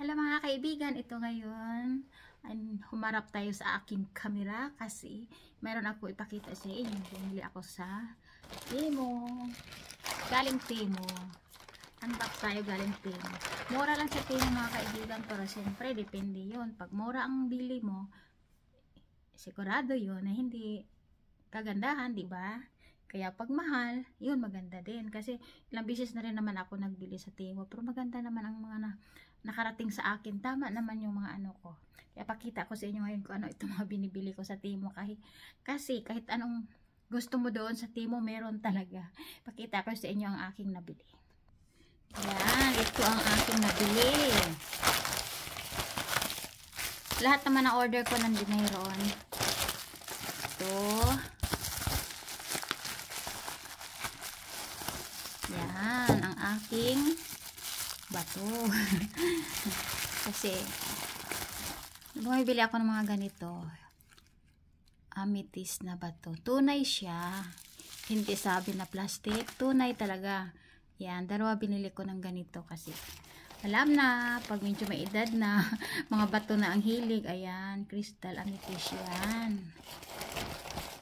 Hello mga kaibigan, ito ngayon humarap tayo sa aking camera kasi meron ako ipakita sa inyo. Bumili ako sa Temu, galing Temu. Unbox tayo galing Temu. Mura lang sa Temu mga kaibigan, pero siyempre depende yun. Pag mura ang bili mo, sigurado yun na hindi kagandahan, di ba? Kaya pag mahal, yun maganda din. Kasi ilang beses na rin naman ako nagbili sa Temu. Pero maganda naman ang mga nakarating sa akin. Tama naman yung mga ano ko. Kaya pakita ko sa inyo ngayon kung ano itong mga binibili ko sa Temu. Kasi kahit anong gusto mo doon sa Temu, meron talaga. Pakita ko sa inyo ang aking nabili. Yan, ito ang aking nabili. Lahat naman ang order ko nandun mayroon. Ito. Yan, ang aking bato. Kasi, bumibili ako ng mga ganito. Amethyst na bato. Tunay siya. Hindi sabi na plastic. Tunay talaga. Yan, dalawa binili ko ng ganito kasi alam na, pag medyo may edad na, mga bato na ang hilig. Ayan, crystal amethyst yan.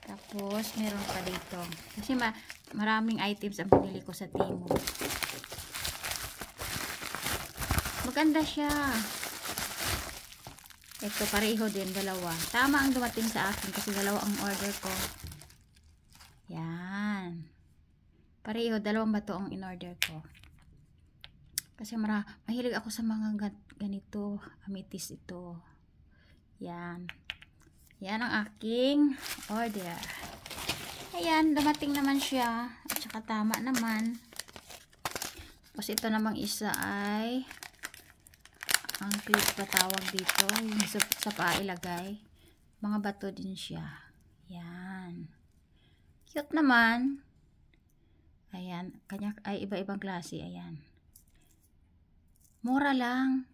Tapos, meron pa dito. Kasi maraming items ang pinili ko sa Temu. Maganda siya. Ito, pareho din, dalawa. Tama ang dumating sa akin kasi dalawa ang order ko. Yan. Pareho, dalawang bato ang in-order ko. Kasi mahilig ako sa mga ganito. Amethyst ito. Yan. Yan ang aking order. Ayan, dumating naman siya. At saka tama naman. Tapos ito namang isa ay ang clip pa tawag dito. Yung sa paa ilagay. Mga bato din siya. Yan. Cute naman. Ayan. Kanya ay iba-ibang klase. Ayan. Mura lang.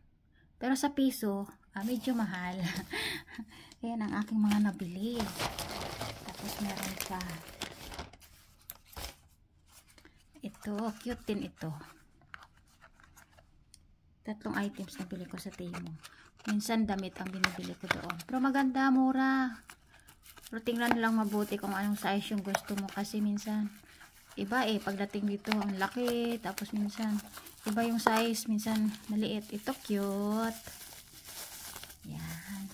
Pero sa piso, medyo mahal. Ayan ang aking mga nabili. Tapos meron pa. Ito, cute din ito. Tatlong items na bili ko sa Temu. Minsan damit ang binibili ko doon. Pero maganda, mura. Pero tingnan lang mabuti kung anong size yung gusto mo. Kasi minsan, iba pagdating dito, ang laki. Tapos minsan, iba yung size. Minsan, maliit. Ito, cute. Yan.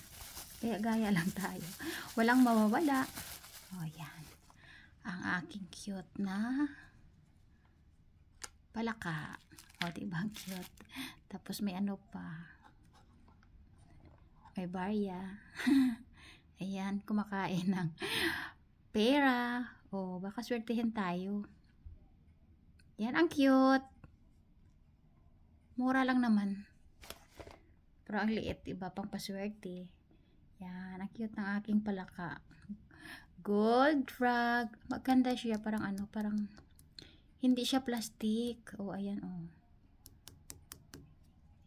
Kaya gaya lang tayo. Walang mawawala. O, yan. Ang aking cute na palaka. O, diba ang cute? Tapos may ano pa. May barya. Ayan, kumakain ng pera. O, baka swertihin tayo. Yan, ang cute. Mura lang naman. Pero ang liit, iba pang paswerte. Yan, ang cute ng aking palaka. Gold frog. Maganda siya, parang ano, parang hindi siya plastic. O, ayan, o.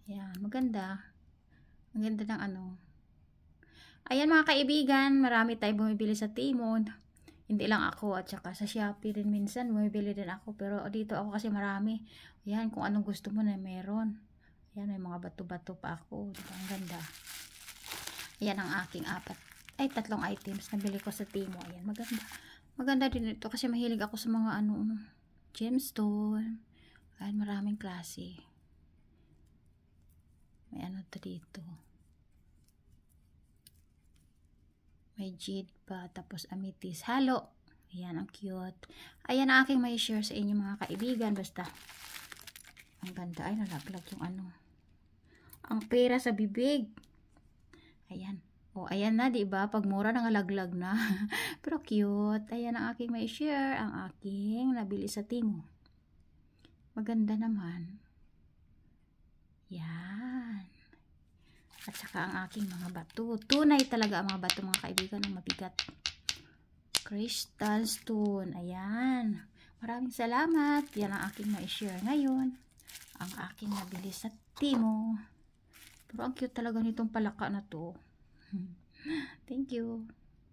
Yan, maganda. Ang ganda ng ano. Ayan mga kaibigan, marami tayong bumibili sa Temu. Hindi lang ako at saka sa Shopee rin minsan bumibili din ako. Pero dito ako kasi marami. Ayan, kung anong gusto mo na meron. Ayan, may mga bato-bato pa ako. Diba? Ang ganda. Ayan ang aking tatlong items na bili ko sa Temu. Ayan, maganda. Maganda din ito kasi mahilig ako sa mga ano, gemstone. Ayan, maraming klase. May ano to dito. May jade pa. Tapos amethyst. Halo. Ayan, ang cute. Ayan ang aking may share sa inyo mga kaibigan. Basta. Ang ganda. Ay, nalaglag yung ano. Ang pera sa bibig. Ayan. O, ayan na, diba? Pag mura, nangalaglag na. Pero cute. Ayan ang aking may share. Ang aking nabili sa Temu. Maganda naman. Yan. At saka ang aking mga bato. Tunay talaga ang mga bato mga kaibigan ng mabigat. Crystal stone. Ayan. Maraming salamat. Yan ang aking ma-share ngayon. Ang aking nabili sa Temu. Pero ang cute talaga nitong palaka na to. Thank you.